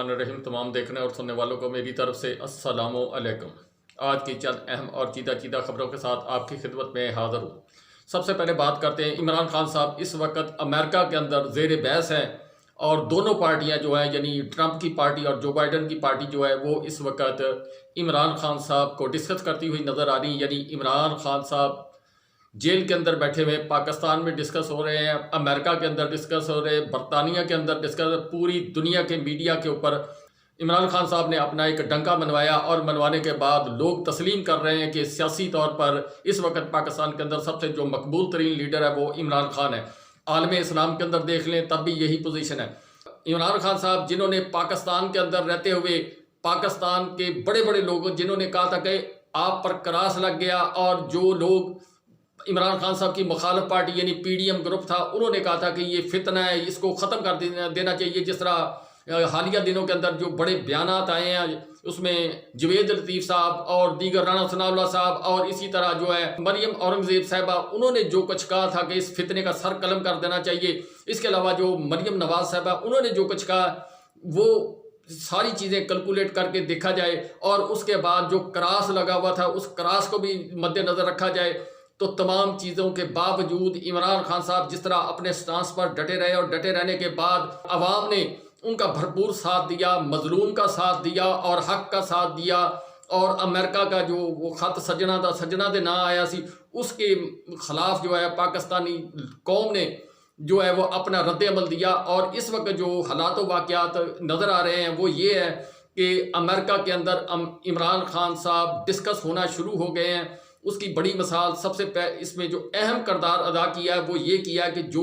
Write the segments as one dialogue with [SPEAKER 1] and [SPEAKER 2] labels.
[SPEAKER 1] बिस्मिल्लाहिर्रहमानिर्रहीम। तमाम देखने और सुनने वालों को मेरी तरफ से अस्सलामु अलैकुम। आज की चंद अहम और चीदा खबरों के साथ आपकी खिदमत में हाज़िर हूँ। सबसे पहले बात करते हैं, इमरान खान साहब इस वक्त अमेरिका के अंदर ज़ेर बहस हैं और दोनों पार्टियां जो हैं, यानी ट्रंप की पार्टी और जो बाइडन की पार्टी जो है वो इस वक्त इमरान खान साहब को डिस्कस करती हुई नज़र आ रही। यानी इमरान खान साहब जेल के अंदर बैठे हुए, पाकिस्तान में डिस्कस हो रहे हैं, अमेरिका के अंदर डिस्कस हो रहे हैं, बरतानिया के अंदर डिस्कस, पूरी दुनिया के मीडिया के ऊपर इमरान खान साहब ने अपना एक डंका मनवाया और मनवाने के बाद लोग तस्लीम कर रहे हैं कि सियासी तौर पर इस वक्त पाकिस्तान के अंदर सबसे जो मकबूल तरीन लीडर है वो इमरान खान है। आलम इस्लाम के अंदर देख लें तब भी यही पोजीशन है। इमरान खान साहब जिन्होंने पाकिस्तान के अंदर रहते हुए पाकिस्तान के बड़े बड़े लोगों जिन्होंने कहा था कि आप पर क्रास लग गया, और जो लोग इमरान खान साहब की मुखालिफ पार्टी यानी पीडीएम ग्रुप था उन्होंने कहा था कि ये फितना है, इसको ख़त्म कर देना चाहिए। जिस तरह हालिया दिनों के अंदर जो बड़े बयानात आए हैं उसमें जवेद लतीफ़ साहब और दीगर राना सनाउल्लाह साहब और इसी तरह जो है मरियम औरंगज़ेब साहिबा, उन्होंने जो कुछ कहा था कि इस फितने का सर कलम कर देना चाहिए। इसके अलावा जो मरियम नवाज साहिबा उन्होंने जो कुछ कहा वो सारी चीज़ें कैलकुलेट करके देखा जाए और उसके बाद जो क्रास लगा हुआ था उस क्रास को भी मद्देनज़र रखा जाए। तो तमाम चीज़ों के बावजूद इमरान खान साहब जिस तरह अपने स्टांस पर डटे रहे और डटे रहने के बाद अवाम ने उनका भरपूर साथ दिया, मजलूम का साथ दिया और हक का साथ दिया, और अमेरिका का जो वो ख़त सजना दे ना आया सी उसके ख़िलाफ़ जो है पाकिस्तानी कौम ने जो है वो अपना रद्द-ए-अमल दिया। और इस वक्त जो हालात वाक़यात नज़र आ रहे हैं वो ये है कि अमेरिका के अंदर इमरान खान साहब डिस्कस होना शुरू हो गए हैं। उसकी बड़ी मिसाल सबसे इसमें जो अहम किरदार अदा किया है वो ये किया कि जो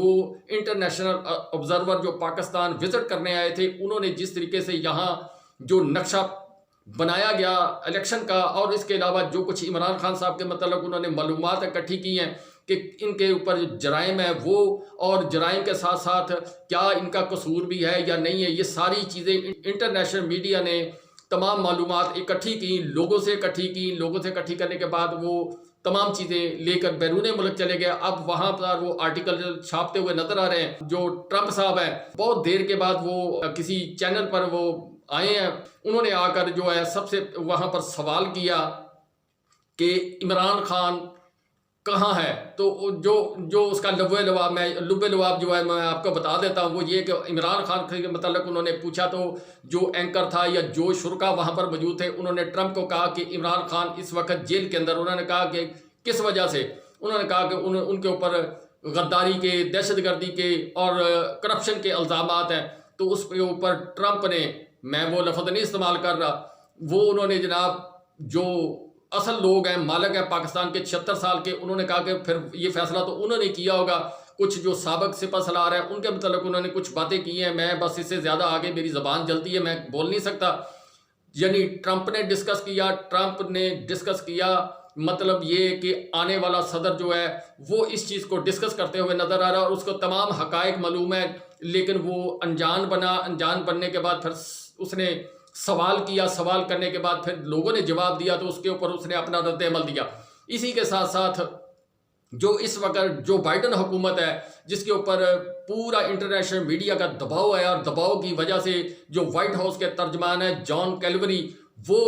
[SPEAKER 1] इंटरनेशनल ऑब्जर्वर जो पाकिस्तान विज़िट करने आए थे उन्होंने जिस तरीके से यहाँ जो नक्शा बनाया गया इलेक्शन का, और इसके अलावा जो कुछ इमरान खान साहब के मतलब उन्होंने मालूमात इकट्ठी की हैं कि इनके ऊपर जो जराइम है वो, और जराइम के साथ साथ क्या इनका कसूर भी है या नहीं है, ये सारी चीज़ें इंटरनेशनल मीडिया ने तमाम मालूमात इकट्ठी की, लोगों से इकट्ठी करने के बाद वो तमाम चीज़ें लेकर बैरून मुल्क चले गए। अब वहाँ पर वो आर्टिकल छापते हुए नज़र आ रहे हैं। जो ट्रंप साहब हैं बहुत देर के बाद वो किसी चैनल पर वो आए हैं, उन्होंने आकर जो है सबसे वहाँ पर सवाल किया कि इमरान खान कहाँ है। तो जो उसका लुब्बे लवाब जो है मैं आपको बता देता हूँ, वो ये कि इमरान खान के मतलब उन्होंने पूछा तो जो एंकर था या जो शुरा वहाँ पर मौजूद थे उन्होंने ट्रंप को कहा कि इमरान खान इस वक्त जेल के अंदर। उन्होंने कहा कि किस वजह से, उन्होंने कहा कि उनके ऊपर गद्दारी के, दहशतगर्दी के और करप्शन के इल्ज़ामात हैं। तो उसके ऊपर ट्रंप ने, मैं वो लफ्ज़ नहीं इस्तेमाल कर रहा, वो उन्होंने जनाब जो असल लोग हैं, मालिक हैं पाकिस्तान के 76 साल के, उन्होंने कहा कि फिर ये फैसला तो उन्होंने किया होगा। कुछ जो साबिक सिपह सलार है उनके मतलब उन्होंने कुछ बातें की हैं, मैं बस इससे ज़्यादा आगे मेरी ज़बान जलती है, मैं बोल नहीं सकता। यानी ट्रंप ने डिस्कस किया मतलब ये कि आने वाला सदर जो है वो इस चीज़ को डिस्कस करते हुए नज़र आ रहा है और उसको तमाम हकायक मालूम है, लेकिन वो अनजान बनने के बाद फिर उसने सवाल किया, सवाल करने के बाद फिर लोगों ने जवाब दिया तो उसके ऊपर उसने अपना रद्द-ए-अमल दिया। इसी के साथ साथ जो इस वक्त जो बाइडन हुकूमत है जिसके ऊपर पूरा इंटरनेशनल मीडिया का दबाव है, और दबाव की वजह से जो वाइट हाउस के तर्जमान है जॉन कैल्वरी वो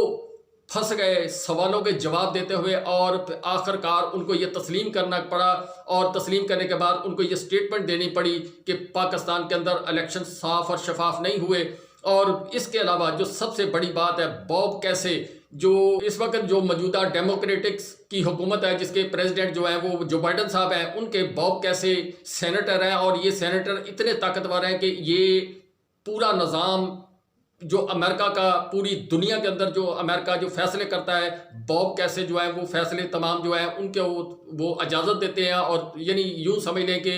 [SPEAKER 1] फंस गए सवालों के जवाब देते हुए, और आखिरकार उनको ये तस्लीम करना पड़ा, और तस्लीम करने के बाद उनको ये स्टेटमेंट देनी पड़ी कि पाकिस्तान के अंदर इलेक्शन साफ और शफाफ नहीं हुए। और इसके अलावा जो सबसे बड़ी बात है, बॉब कैसे जो इस वक्त जो मौजूदा डेमोक्रेटिक्स की हुकूमत है जिसके प्रेसिडेंट जो है वो जो बाइडन साहब हैं, उनके बॉब कैसे सेनेटर हैं, और ये सेनेटर इतने ताकतवर हैं कि ये पूरा निज़ाम जो अमेरिका का, पूरी दुनिया के अंदर जो अमेरिका जो फैसले करता है, बॉब कैसे जो है वो फैसले तमाम जो है उनके वो इजाज़त देते हैं। और यानी यूँ समझ लें कि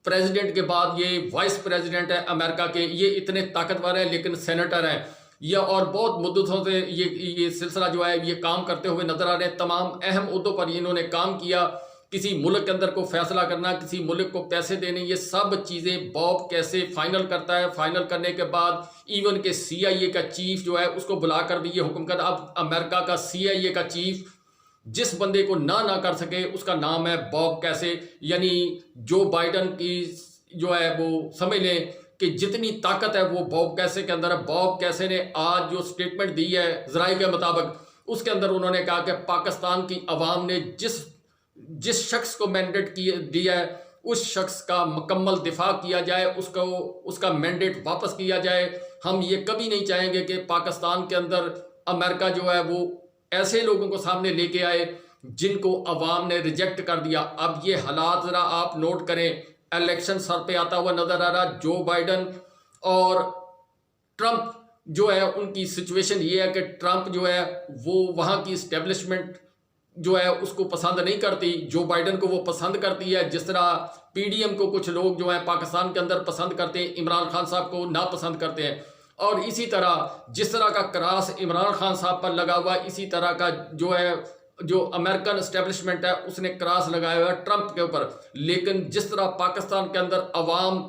[SPEAKER 1] प्रेसिडेंट के बाद ये वाइस प्रेसिडेंट है अमेरिका के, ये इतने ताकतवर हैं लेकिन सेनेटर हैं ये, और बहुत मुद्दतों से ये सिलसिला जो है ये काम करते हुए नज़र आ रहे हैं। तमाम अहम उहदों पर इन्होंने काम किया, किसी मुल्क के अंदर को फैसला करना, किसी मुल्क को पैसे देने, ये सब चीज़ें बॉब कैसे फाइनल करता है। फाइनल करने के बाद इवन के CIA का चीफ जो है उसको बुलाकर भी ये हुक्म कर, अब अमेरिका का CIA का चीफ जिस बंदे को ना कर सके उसका नाम है बॉब कैसे। यानी जो बाइडन की जो है वो समझ लें कि जितनी ताकत है वो बॉब कैसे के अंदर है। बॉब कैसे ने आज जो स्टेटमेंट दी है जराये के मुताबिक, उसके अंदर उन्होंने कहा कि पाकिस्तान की अवाम ने जिस शख्स को मैंडेट दिया है उस शख्स का मुकम्मल दिफा किया जाए, उसका मैंडेट वापस किया जाए। हम ये कभी नहीं चाहेंगे कि पाकिस्तान के अंदर अमेरिका जो है वो ऐसे लोगों को सामने लेके आए जिनको अवाम ने रिजेक्ट कर दिया। अब ये हालात ज़रा आप नोट करें, इलेक्शन सर पे आता हुआ नज़र आ रहा। जो बाइडन और ट्रंप जो है उनकी सिचुएशन ये है कि ट्रंप जो है वो वहाँ की इस्टेब्लिशमेंट जो है उसको पसंद नहीं करती, जो बाइडन को वो पसंद करती है। जिस तरह पीडीएम को कुछ लोग जो है पाकिस्तान के अंदर पसंद करते हैं, इमरान खान साहब को नापसंद करते हैं। और इसी तरह जिस तरह का क्रास इमरान खान साहब पर लगा हुआ, इसी तरह का जो अमेरिकन एस्टेब्लिशमेंट है उसने क्रास लगाया हुआ है ट्रंप के ऊपर। लेकिन जिस तरह पाकिस्तान के अंदर अवाम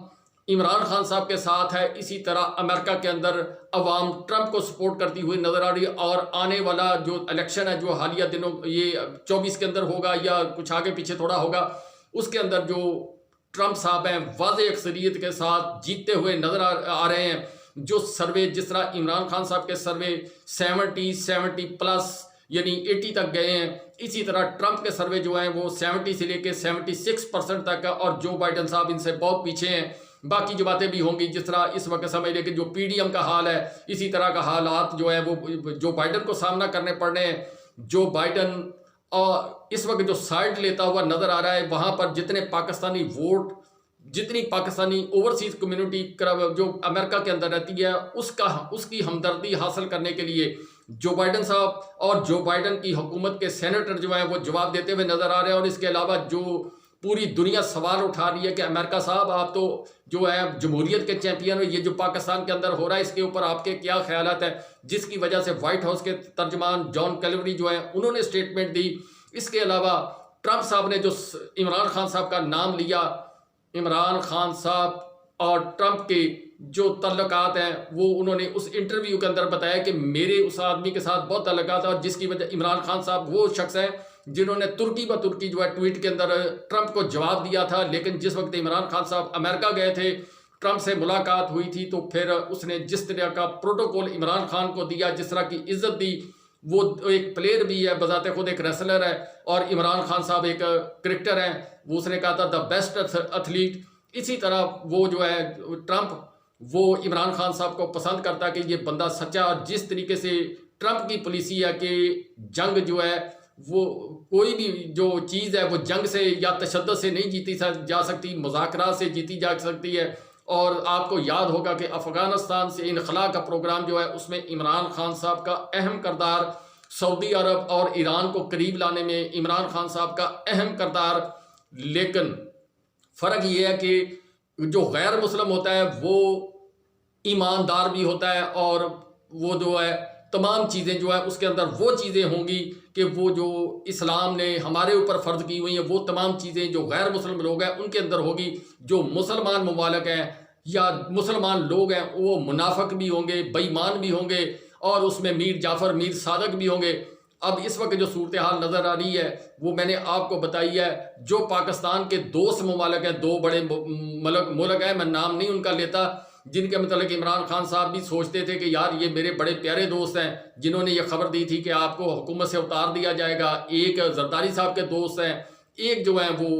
[SPEAKER 1] इमरान खान साहब के साथ है, इसी तरह अमेरिका के अंदर अवाम ट्रंप को सपोर्ट करती हुई नजर आ रही है। और आने वाला जो इलेक्शन है जो हालिया दिनों ये 24 के अंदर होगा या कुछ आगे पीछे थोड़ा होगा, उसके अंदर जो ट्रंप साहब हैं वाज़ेह अक्सरियत के साथ जीतते हुए नजर आ रहे हैं। जो सर्वे जिस तरह इमरान खान साहब के सर्वे 70 प्लस यानी 80 तक गए हैं, इसी तरह ट्रंप के सर्वे जो हैं वो 70 से लेके 76% तक है। और जो बाइडन साहब इनसे बहुत पीछे हैं। बाकी जो बातें भी होंगी, जिस तरह इस वक्त समझ लें कि जो पीडीएम का हाल है, इसी तरह का हालात जो है वो जो बाइडन को सामना करने पड़ रहे हैं। जो बाइडन और इस वक्त जो साइड लेता हुआ नजर आ रहा है, वहां पर जितने पाकिस्तानी वोट, जितनी पाकिस्तानी ओवरसीज कम्युनिटी जो अमेरिका के अंदर रहती है उसकी हमदर्दी हासिल करने के लिए जो बाइडन साहब और जो बाइडन की हुकूमत के सेनेटर जो है वो जवाब देते हुए नजर आ रहे हैं। और इसके अलावा जो पूरी दुनिया सवाल उठा रही है कि अमेरिका साहब आप तो जो है जमहूरियत के चैंपियन हो, ये जो पाकिस्तान के अंदर हो रहा है इसके ऊपर आपके क्या ख्यालात हैं। जिसकी वजह से व्हाइट हाउस के तर्जमान जॉन कैलिवरी जो है उन्होंने स्टेटमेंट दी। इसके अलावा ट्रंप साहब ने जो इमरान खान साहब का नाम लिया, इमरान खान साहब और ट्रंप के जो तल्लुकात हैं वो उन्होंने उस इंटरव्यू के अंदर बताया कि मेरे उस आदमी के साथ बहुत तल्लुकात है। और जिसकी वजह इमरान खान साहब वो शख्स हैं जिन्होंने तुर्की ब तुर्की जो है ट्वीट के अंदर ट्रंप को जवाब दिया था। लेकिन जिस वक्त इमरान खान साहब अमेरिका गए थे, ट्रंप से मुलाकात हुई थी, तो फिर उसने जिस तरह का प्रोटोकॉल इमरान खान को दिया, जिस तरह की इज्जत दी, वो एक प्लेयर भी है, बजाते खुद एक रेसलर है और इमरान खान साहब एक क्रिकेटर हैं। वो उसने कहा था द बेस्ट एथलीट। इसी तरह वो जो है ट्रंप वो इमरान खान साहब को पसंद करता है कि ये बंदा सच्चा। और जिस तरीके से ट्रंप की पॉलिसी है कि जंग जो है वो कोई भी जो चीज़ है वो जंग से या तशद्दुद से नहीं जीती जा सकती, मुज़ाकरात से जीती जा सकती है। और आपको याद होगा कि अफ़गानिस्तान से इनखला का प्रोग्राम जो है उसमें इमरान खान साहब का अहम किरदार, सऊदी अरब और ईरान को करीब लाने में इमरान खान साहब का अहम किरदार। लेकिन फ़र्क ये है कि जो गैर मुस्लिम होता है वो ईमानदार भी होता है और वो जो है तमाम चीज़ें जो है उसके अंदर वो चीज़ें होंगी कि वो जो इस्लाम ने हमारे ऊपर फ़र्ज की हुई हैं वो तमाम चीज़ें जो गैर मुस्लिम लोग हैं उनके अंदर होगी। जो मुसलमान ममालिक हैं या मुसलमान लोग हैं वो मुनाफिक भी होंगे, बेईमान भी होंगे और उसमें मीर जाफ़र, मीर सादक भी होंगे। अब इस वक्त जो सूरत हाल नज़र आ रही है वो मैंने आपको बताई है। जो पाकिस्तान के दोस्त ममालिक हैं, दो बड़े मुल्क हैं, मैं नाम नहीं उनका लेता, जिनके मतलब इमरान खान साहब भी सोचते थे कि यार ये मेरे बड़े प्यारे दोस्त हैं, जिन्होंने ये खबर दी थी कि आपको हुकूमत से उतार दिया जाएगा। एक जरदारी साहब के दोस्त हैं, एक जो है वो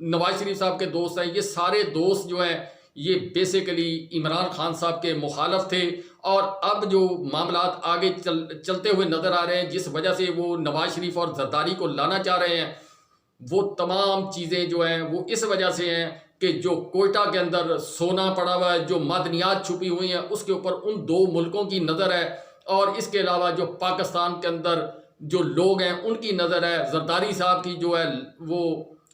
[SPEAKER 1] नवाज शरीफ साहब के दोस्त हैं। ये सारे दोस्त जो हैं ये बेसिकली इमरान खान साहब के मुखालफ थे। और अब जो मामलात आगे चलते हुए नज़र आ रहे हैं, जिस वजह से वो नवाज शरीफ और जरदारी को लाना चाह रहे हैं, वो तमाम चीज़ें जो हैं वो इस वजह से हैं कि जो कोयटा के अंदर सोना पड़ा हुआ है, जो मादनियात छुपी हुई हैं, उसके ऊपर उन दो मुल्कों की नज़र है। और इसके अलावा जो पाकिस्तान के अंदर जो लोग हैं उनकी नज़र है। जरदारी साहब की जो है वो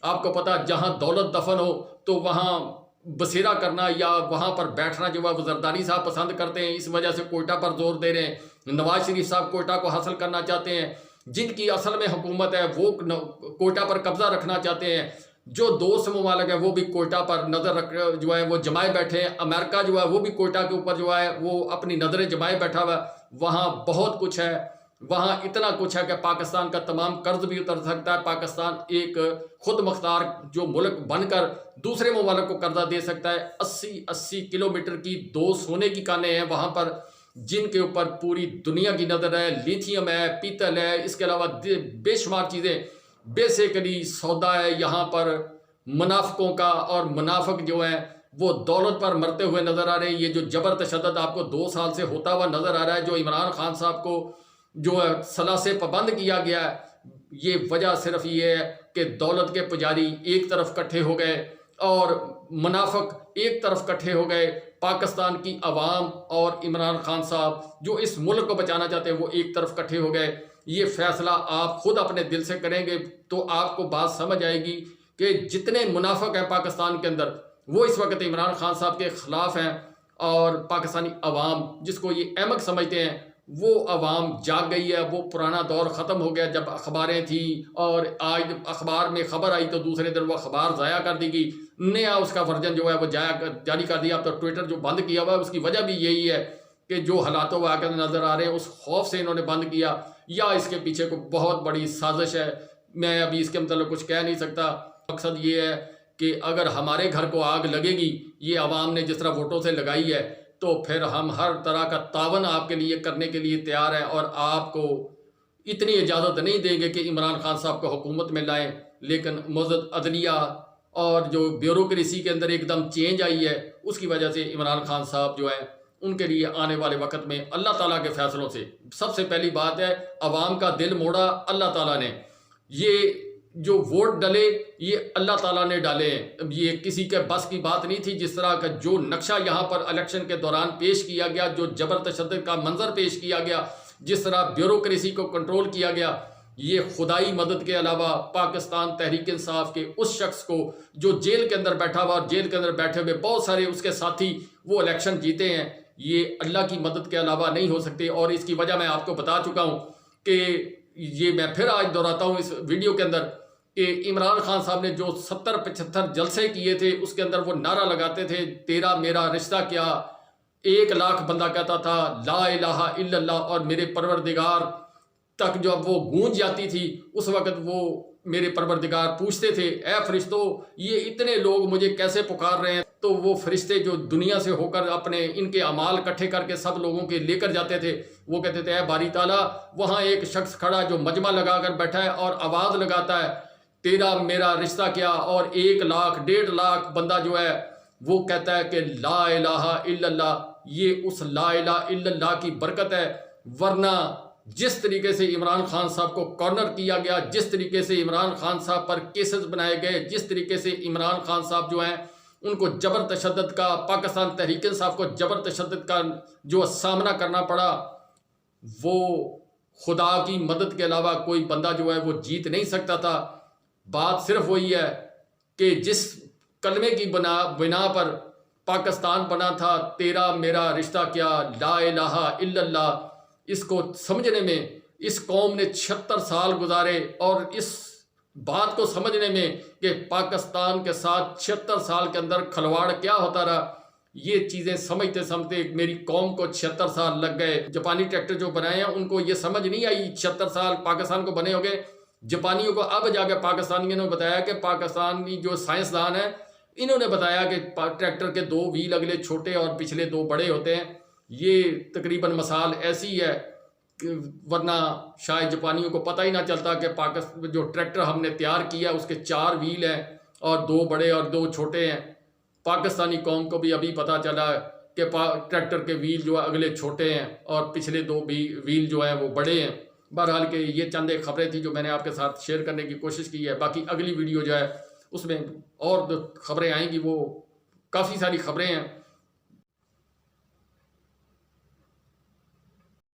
[SPEAKER 1] आपको पता, जहाँ दौलत दफन हो तो वहाँ बसेरा करना या वहाँ पर बैठना जो है वो जरदारी साहब पसंद करते हैं। इस वजह से कोयटा पर जोर दे रहे हैं। नवाज शरीफ साहब कोयटा को हासिल करना चाहते हैं, जिनकी असल में हुकूमत है वो कोयटा पर कब्जा रखना चाहते हैं। जो दोस्त ममालिक है वो भी कोयटा पर नज़र रख जो है वो जमाए बैठे हैं। अमेरिका जो है वो भी कोयटा के ऊपर जो है वो अपनी नज़रें जमाए बैठा हुआ है। वहाँ बहुत कुछ है, वहाँ इतना कुछ है कि पाकिस्तान का तमाम कर्ज भी उतर सकता है। पाकिस्तान एक खुद मुख्तार जो मुल्क बनकर दूसरे ममालिक को कर्जा दे सकता है। 80-80 किलोमीटर की 2 सोने की कानें हैं वहाँ पर, जिनके ऊपर पूरी दुनिया की नज़र है। लिथियम है, पीतल है, इसके अलावा बेशुमार चीज़ें। बेसिकली सौदा है यहाँ पर मुनाफिकों का, और मुनाफिक जो हैं वो दौलत पर मरते हुए नज़र आ रहे हैं। ये जो जबर तशद्दुद आपको 2 साल से होता हुआ नज़र आ रहा है, जो इमरान खान साहब को जो है सलाह से पाबंद किया गया है, ये वजह सिर्फ ये है कि दौलत के पुजारी एक तरफ इकट्ठे हो गए और मुनाफिक एक तरफ इकट्ठे हो गए। पाकिस्तान की आवाम और इमरान खान साहब जो इस मुल्क को बचाना चाहते हैं वो एक तरफ इकट्ठे हो गए। ये फैसला आप खुद अपने दिल से करेंगे तो आपको बात समझ आएगी कि जितने मुनाफिक हैं पाकिस्तान के अंदर वो इस वक्त इमरान खान साहब के ख़िलाफ़ हैं, और पाकिस्तानी अवाम जिसको ये अहमक समझते हैं वो अवाम जाग गई है। वो पुराना दौर ख़त्म हो गया जब अखबारें थी और आज अखबार में ख़बर आई तो दूसरे दिन वो अखबार ज़ाया कर दी गई, नया उसका वर्जन जो है वो जारी कर दिया। अब तो ट्विटर जो बंद किया हुआ है उसकी वजह भी यही है कि जो हालातों वाक़ नज़र आ रहे हैं उस खौफ से इन्होंने बंद किया, या इसके पीछे को बहुत बड़ी साजिश है। मैं अभी इसके मतलब कुछ कह नहीं सकता। मकसद ये है कि अगर हमारे घर को आग लगेगी, ये आवाम ने जिस तरह वोटों से लगाई है, तो फिर हम हर तरह का तावन आपके लिए करने के लिए तैयार हैं, और आपको इतनी इजाज़त नहीं देंगे कि इमरान खान साहब को हुकूमत में लाएं। लेकिन मौजूद अदलिया और जो ब्यूरोक्रेसी के अंदर एकदम चेंज आई है, उसकी वजह से इमरान खान साहब जो है उनके लिए आने वाले वक्त में अल्लाह ताला के फैसलों से, सबसे पहली बात है अवाम का दिल मोड़ा अल्लाह ताला ने। ये जो वोट डले ये अल्लाह ताला ने डाले हैं, ये किसी के बस की बात नहीं थी। जिस तरह का जो नक्शा यहाँ पर इलेक्शन के दौरान पेश किया गया, जो जबर तशद्दुद का मंजर पेश किया गया, जिस तरह ब्यूरोक्रेसी को कंट्रोल किया गया, ये खुदाई मदद के अलावा पाकिस्तान तहरीक इंसाफ के उस शख्स को जो जेल के अंदर बैठा हुआ और जेल के अंदर बैठे हुए बहुत सारे उसके साथी वो इलेक्शन जीते हैं, ये अल्लाह की मदद के अलावा नहीं हो सकते। और इसकी वजह मैं आपको बता चुका हूँ कि ये मैं फिर आज दोहराता हूँ इस वीडियो के अंदर कि इमरान खान साहब ने जो 70-75 जलसे किए थे उसके अंदर वो नारा लगाते थे तेरा मेरा रिश्ता क्या। 1 लाख बंदा कहता था ला इलाहा इल्लल्लाह, और मेरे परवरदिगार तक जब वो गूंज जाती थी उस वक़्त वो मेरे परवरदिगार पूछते थे ए फरिश्तों ये इतने लोग मुझे कैसे पुकार रहे हैं। तो वो फरिश्ते जो दुनिया से होकर अपने इनके अमाल इकट्ठे करके सब लोगों के लेकर जाते थे, वो कहते थे ए बारी ताला वहाँ एक शख्स खड़ा जो मजमा लगा कर बैठा है और आवाज़ लगाता है तेरा मेरा रिश्ता क्या, और 1 लाख 1.5 लाख बंदा जो है वो कहता है कि ला इलाहा इल्लल्लाह। ये उस ला इलाहा इल्लल्लाह की बरकत है, वरना जिस तरीके से इमरान खान साहब को कॉर्नर किया गया, जिस तरीके से इमरान खान साहब पर केसेस बनाए गए, जिस तरीके से इमरान खान साहब जो हैं उनको जबर तशद्दुद का, पाकिस्तान तहरीक इंसाफ को जबर तशद्दुद का जो सामना करना पड़ा, वो खुदा की मदद के अलावा कोई बंदा जो है वो जीत नहीं सकता था। बात सिर्फ वही है कि जिस कलमे की बिना पर पाकिस्तान बना था तेरा मेरा रिश्ता क्या, ला इलाहा इल्लल्लाह, इसको समझने में इस कौम ने 76 साल गुजारे, और इस बात को समझने में कि पाकिस्तान के साथ 76 साल के अंदर खलवाड़ क्या होता रहा, ये चीज़ें समझते समझते मेरी कौम को 76 साल लग गए। जापानी ट्रैक्टर जो बनाए हैं उनको ये समझ नहीं आई 76 साल पाकिस्तान को बने हो गए। जापानियों को अब जाके पाकिस्तानियों ने बताया कि पाकिस्तानी जो साइंसदान है इन्होंने बताया कि ट्रैक्टर के 2 व्हील अगले छोटे और पिछले 2 बड़े होते हैं। ये तकरीबन मिसाल ऐसी है, वरना शायद जापानियों को पता ही ना चलता कि पाकिस्तान जो ट्रैक्टर हमने तैयार किया उसके 4 व्हील हैं और 2 बड़े और 2 छोटे हैं। पाकिस्तानी कौम को भी अभी पता चला कि ट्रैक्टर के व्हील जो है अगले छोटे हैं और पिछले 2 व्हील जो हैं वो बड़े हैं। बहरहाल के ये चंद एक खबरें थी जो मैंने आपके साथ शेयर करने की कोशिश की है। बाकी अगली वीडियो जो है उसमें और खबरें आएंगी, वो काफ़ी सारी खबरें हैं।